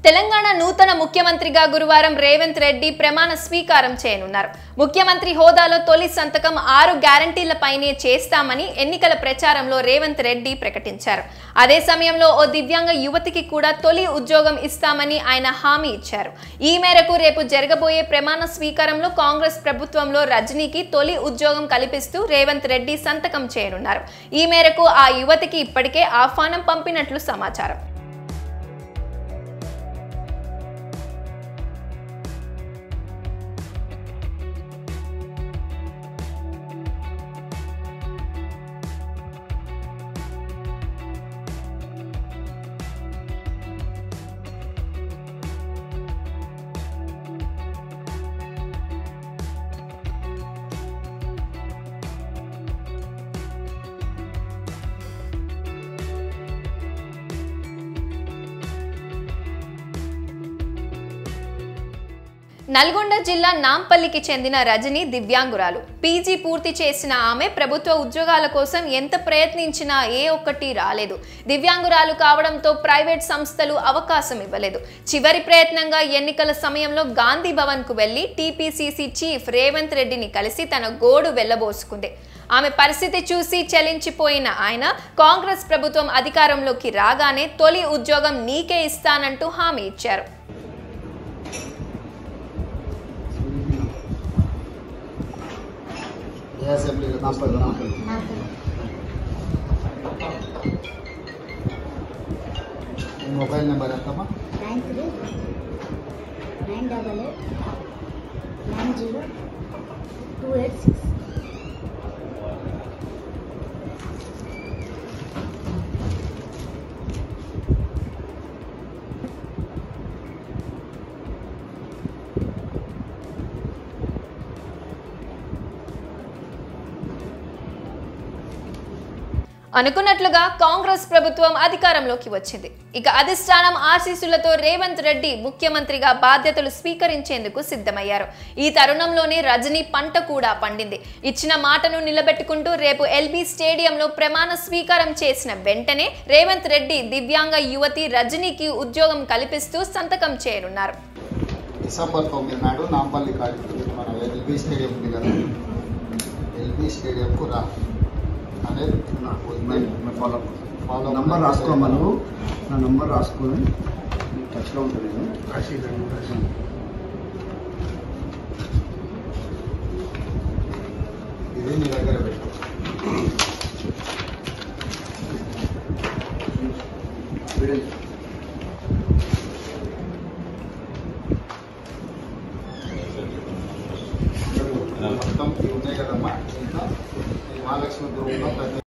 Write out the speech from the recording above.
తెలంగాణ నూతన ముఖ్యమంత్రిగా గురువారం రేవంత్ రెడ్డి ప్రమాణ స్వీకారం చేయనున్నారు. ముఖ్యమంత్రి హోదాలో తొలి సంతకం 6 గ్యారంటీలపైనే చేస్తామని ఎన్నికల ప్రచారంలో రేవంత్ రెడ్డి ప్రకటించారు. అదే సమయంలో ఓ దివ్యాంగ యువతికి కూడా తొలి ఉద్యోగం ఇస్తామని ఆయన హామీ ఇచ్చారు. ఈ మేరకు రేపు జరగబోయే ప్రమాణ స్వీకారంలో కాంగ్రెస్ ప్రభుత్వంలో రజనీకి తొలి ఉద్యోగం కల్పిస్తూ రేవంత్ రెడ్డి సంతకం చేయనున్నారు. ఈ మేరకు ఆ యువతికి ఇప్పటికే ఆహ్వానం పంపినట్లు సమాచారం. నల్గొండ జిల్లా నాంపల్లికి చెందిన రజని దివ్యాంగురాలు. పీజీ పూర్తి చేసిన ఆమె ప్రభుత్వ ఉద్యోగాల కోసం ఎంత ప్రయత్నించినా ఏ ఒక్కటి రాలేదు. దివ్యాంగురాలు కావడంతో ప్రైవేట్ సంస్థలు అవకాశం ఇవ్వలేదు. చివరి ప్రయత్నంగా ఎన్నికల సమయంలో గాంధీ భవన్ కు వెళ్లి టీపీసీసీ చీఫ్ రేవంత్ రెడ్డిని కలిసి తన గోడు వెళ్లబోసుకుంది. ఆమె పరిస్థితి చూసి చలించిపోయిన ఆయన కాంగ్రెస్ ప్రభుత్వం అధికారంలోకి రాగానే తొలి ఉద్యోగం నీకే ఇస్తానంటూ హామీ ఇచ్చారు. मोबाइल नंबर आता 9398902866. అనుకున్నట్లుగా కాంగ్రెస్ ప్రభుత్వం అధికారంలోకి వచ్చింది. ఇక అధిష్టానం ఆశీస్సులతో రేవంత్ రెడ్డి ముఖ్యమంత్రిగా బాధ్యతలు స్వీకరించేందుకు సిద్ధమయ్యారు. ఈ తరుణంలోనే రజనీ పంట కూడా పండింది. ఇచ్చిన మాటను నిలబెట్టుకుంటూ రేపు ఎల్బీ స్టేడియంలో ప్రమాణ స్వీకారం చేసిన వెంటనే రేవంత్ రెడ్డి దివ్యాంగ యువతి రజనీకి ఉద్యోగం కల్పిస్తూ సంతకం చేయనున్నారు. డిసెంబర్ 9 నాడు నాంపల్లి మన ఎల్బీ స్టేడియం ఉంది కదా, ఎల్బీ స్టేడియంకు రా అనేది నంబర్ రాసుకోమను. నా నంబర్ రాసుకొని టచ్లో ఉంటుంది. ఇది నీ దగ్గర పెట్టు. మొత్తం ఉన్నాయి కదమ్మా, ఇంకా మహాలక్ష్మి గ్రూప్లో ప్రతి